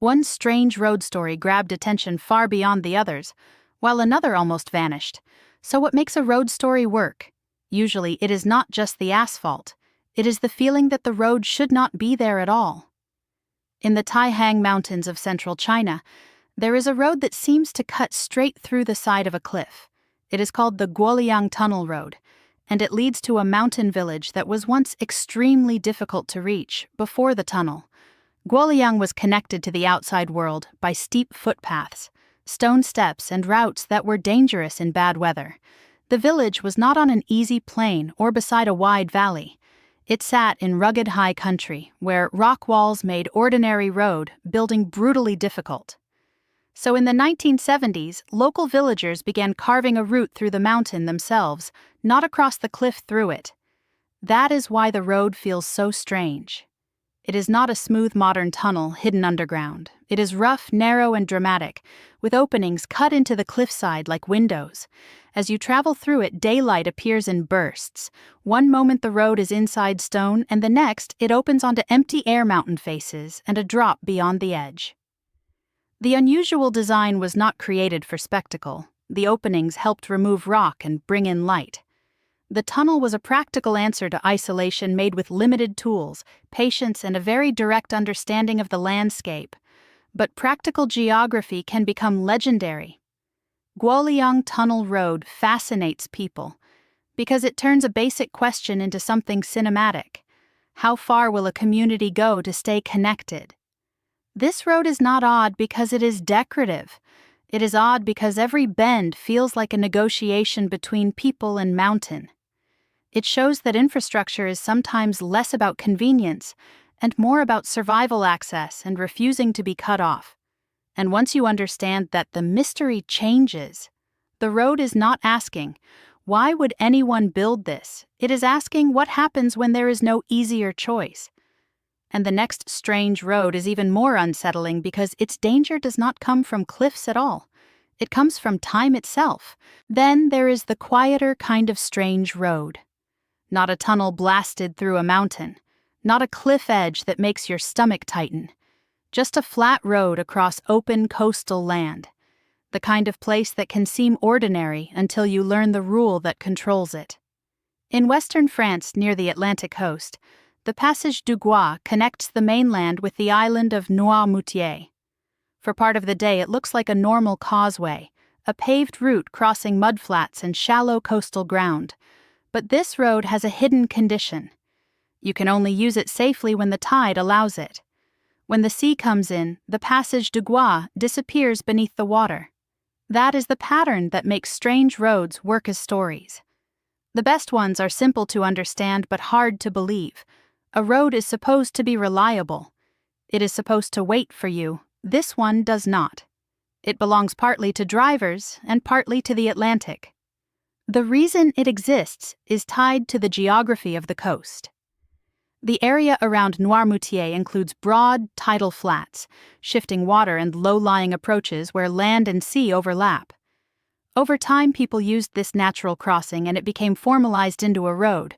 One strange road story grabbed attention far beyond the others, while another almost vanished. So what makes a road story work? Usually it is not just the asphalt. It is the feeling that the road should not be there at all. In the Taihang Mountains of central China, there is a road that seems to cut straight through the side of a cliff. It is called the Guoliang Tunnel Road, and it leads to a mountain village that was once extremely difficult to reach before the tunnel. Guoliang was connected to the outside world by steep footpaths, stone steps, and routes that were dangerous in bad weather. The village was not on an easy plain or beside a wide valley. It sat in rugged high country, where rock walls made ordinary road building brutally difficult. So in the 1970s, local villagers began carving a route through the mountain themselves, not across the cliff through it. That is why the road feels so strange. It is not a smooth modern tunnel hidden underground. It is rough, narrow, and dramatic, with openings cut into the cliffside like windows. As you travel through it, daylight appears in bursts. One moment the road is inside stone, and the next it opens onto empty air mountain faces and a drop beyond the edge. The unusual design was not created for spectacle. The openings helped remove rock and bring in light. The tunnel was a practical answer to isolation made with limited tools, patience, and a very direct understanding of the landscape. But practical geography can become legendary. Guoliang Tunnel Road fascinates people because it turns a basic question into something cinematic. How far will a community go to stay connected? This road is not odd because it is decorative. It is odd because every bend feels like a negotiation between people and mountain. It shows that infrastructure is sometimes less about convenience and more about survival access and refusing to be cut off. And once you understand that the mystery changes, the road is not asking, why would anyone build this? It is asking what happens when there is no easier choice. And the next strange road is even more unsettling because its danger does not come from cliffs at all. It comes from time itself. Then there is the quieter kind of strange road. Not a tunnel blasted through a mountain. Not a cliff edge that makes your stomach tighten. Just a flat road across open coastal land. The kind of place that can seem ordinary until you learn the rule that controls it. In western France near the Atlantic coast, the Passage du Gois connects the mainland with the island of Noirmoutier. For part of the day it looks like a normal causeway, a paved route crossing mudflats and shallow coastal ground. But this road has a hidden condition. You can only use it safely when the tide allows it. When the sea comes in, the Passage du Gois disappears beneath the water. That is the pattern that makes strange roads work as stories. The best ones are simple to understand but hard to believe. A road is supposed to be reliable. It is supposed to wait for you. This one does not. It belongs partly to drivers and partly to the Atlantic. The reason it exists is tied to the geography of the coast. The area around Noirmoutier includes broad, tidal flats, shifting water and low-lying approaches where land and sea overlap. Over time, people used this natural crossing and it became formalized into a road.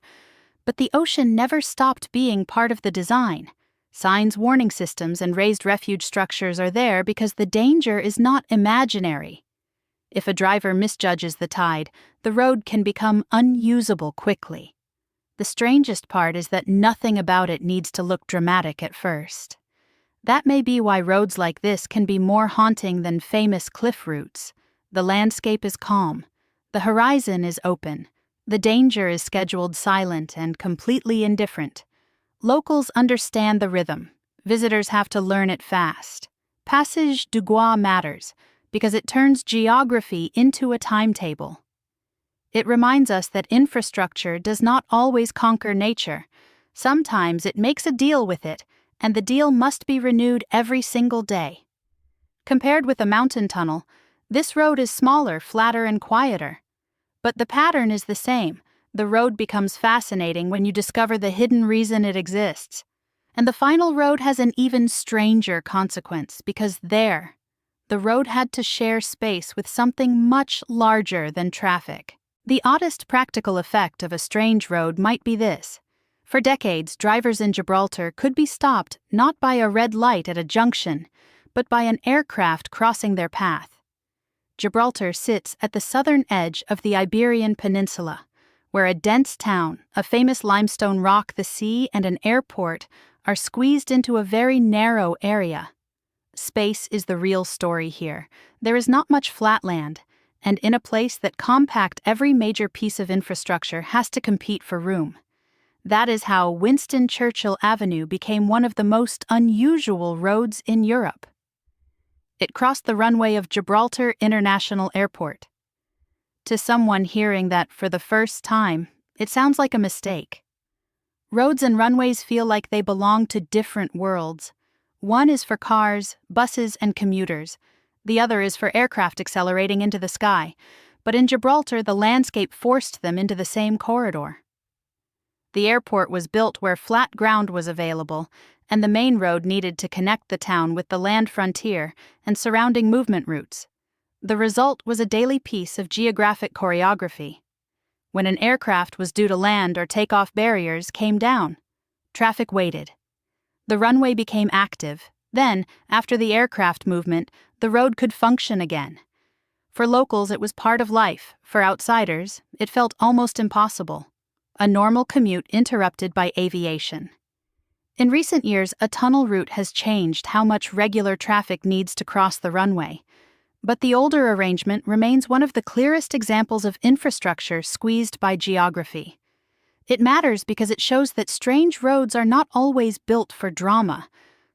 But the ocean never stopped being part of the design. Signs, warning systems, and raised refuge structures are there because the danger is not imaginary. If a driver misjudges the tide, the road can become unusable quickly. The strangest part is that nothing about it needs to look dramatic at first. That may be why roads like this can be more haunting than famous cliff routes. The landscape is calm. The horizon is open. The danger is scheduled silent and completely indifferent. Locals understand the rhythm. Visitors have to learn it fast. Passage du Gois matters because it turns geography into a timetable. It reminds us that infrastructure does not always conquer nature. Sometimes it makes a deal with it, and the deal must be renewed every single day. Compared with a mountain tunnel, this road is smaller, flatter, and quieter. But the pattern is the same. The road becomes fascinating when you discover the hidden reason it exists. And the final road has an even stranger consequence because the road had to share space with something much larger than traffic. The oddest practical effect of a strange road might be this. For decades, drivers in Gibraltar could be stopped not by a red light at a junction, but by an aircraft crossing their path. Gibraltar sits at the southern edge of the Iberian Peninsula, where a dense town, a famous limestone rock, the sea, and an airport are squeezed into a very narrow area. Space is the real story here. There is not much flat land, and in a place that compact every major piece of infrastructure has to compete for room. That is how Winston Churchill Avenue became one of the most unusual roads in Europe. It crossed the runway of Gibraltar International Airport. To someone hearing that for the first time, it sounds like a mistake. Roads and runways feel like they belong to different worlds. One is for cars, buses, and commuters. The other is for aircraft accelerating into the sky. But in Gibraltar, the landscape forced them into the same corridor. The airport was built where flat ground was available, and the main road needed to connect the town with the land frontier and surrounding movement routes. The result was a daily piece of geographic choreography. When an aircraft was due to land or take off, barriers came down. Traffic waited. The runway became active. Then, after the aircraft movement, the road could function again. For locals, it was part of life. For outsiders, it felt almost impossible. A normal commute interrupted by aviation. In recent years, a tunnel route has changed how much regular traffic needs to cross the runway. But the older arrangement remains one of the clearest examples of infrastructure squeezed by geography. It matters because it shows that strange roads are not always built for drama.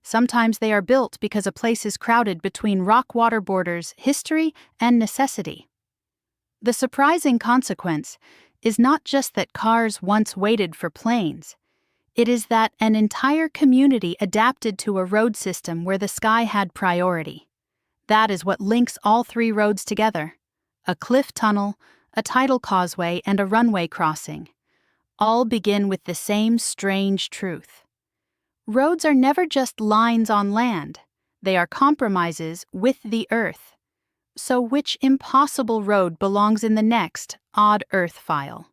Sometimes they are built because a place is crowded between rock-water borders, history, and necessity. The surprising consequence is not just that cars once waited for planes. It is that an entire community adapted to a road system where the sky had priority. That is what links all three roads together: a cliff tunnel, a tidal causeway, and a runway crossing. All begin with the same strange truth. Roads are never just lines on land. They are compromises with the earth. So which impossible road belongs in the next Odd Earth file?